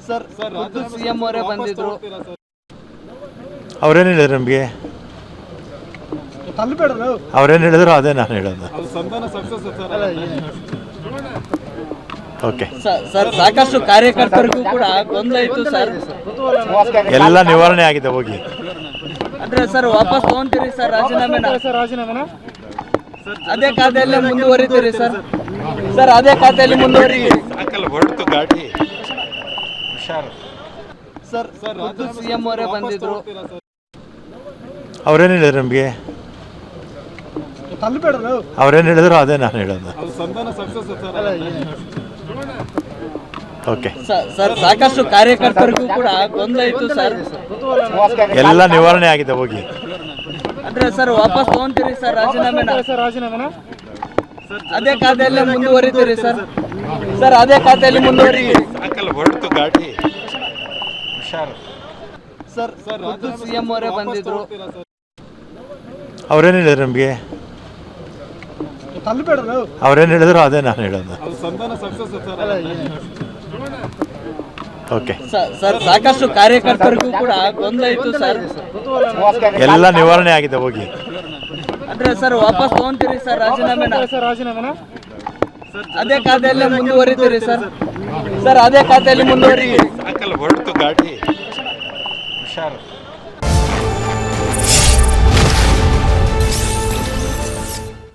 Sir ಖುದ್ದು CM ಅವರೇ ಬಂದಿದ್ರು. ಅವ್ರೇನು ಹೇಳಿದ್ರು ನಮಗೆ? ಅವ್ರೇನು ಹೇಳಿದ್ರು ಅದೇ ನಾನು ಹೇಳೋದು. ಓಕೆ ಸರ್ ಸಾಕಷ್ಟು ಕಾರ್ಯಕರ್ತರಿಗೂ ಕೂಡ ಗೊಂದಲ ಇತ್ತು ಸರ್. ಎಲ್ಲ ನಿವಾರಣೆ ಆಗಿದೆ ಹೋಗಿ. ಅಂದ್ರೆ ಸರ್ ವಾಪಸ್ ತಗೊಂತೀರಿ ಸರ್ ರಾಜೀನಾಮೆನ? ಅದೇ ಖಾತೆಯಲ್ಲೇ ಮುಂದುವರಿತೀರಿ ಸರ್? ಸರ್ ಅದೇ ಖಾತೆಯಲ್ಲಿ ಮುಂದುವರಿ. ಹೊರತು ಗಾಡಿ ಹುಷಾರು. ಸರ್ ಖುದ್ದು ಸಿಎಂ ಅವರೇ ಬಂದಿದ್ರು. ಅವ್ರೇನು ಹೇಳಿದ್ರು ನಮಗೆ? ಅವ್ರೇನು ಹೇಳಿದ್ರು ಅದೇ ನಾನು ಹೇಳೋದು. ಓಕೆ ಸರ್ ಸಾಕಷ್ಟು ಕಾರ್ಯಕರ್ತರಿಗೂ ಕೂಡ ಗೊಂದಲ ಇತ್ತು ಸರ್. ಎಲ್ಲ ನಿವಾರಣೆ ಆಗಿದೆ ಹೋಗಿ. ಅಂದ್ರೆ ಸರ್ ವಾಪಸ್ ತಗೊಂತೀರಿ ಸರ್ ರಾಜೀನಾಮೆನ? ಅದೇ ಖಾತೆಯಲ್ಲೇ ಮುಂದುವರಿತೀರಿ ಸರ್? ಸರ್ ಅದೇ ಖಾತೆಯಲ್ಲಿ ಮುಂದುವರಿ. ಹೊರತು ಗಾಡಿ ಹುಷಾರು. ಸರ್ ಖುದ್ದು ಸಿಎಂ ಅವರೇ ಬಂದಿದ್ರು. ಅವ್ರೇನು ಹೇಳಿದ್ರು ನಮಗೆ? ಅವ್ರೇನು ಹೇಳಿದ್ರು ಅದೇ ನಾನು ಹೇಳೋದು. ಓಕೆ ಸರ್ ಸಾಕಷ್ಟು ಕಾರ್ಯಕರ್ತರಿಗೂ ಕೂಡ ಗೊಂದಲ ಇತ್ತು ಸರ್. ಎಲ್ಲ ನಿವಾರಣೆ ಆಗಿದೆ ಹೋಗಿ. ಅಂದ್ರೆ ಸರ್ ವಾಪಸ್ ತಗೊಂತೀರಿ ಸರ್ ರಾಜೀನಾಮೆನ? ಅದೇ ಖಾತೆಯಲ್ಲೇ ಮುಂದುವರಿತೀರಿ ಸರ್? ಸರ್ ಅದೇ ಖಾತೆಯಲ್ಲಿ ಮುಂದುವರಿ. ಹೊರತು ಗಾಡಿ ಹುಷಾರು.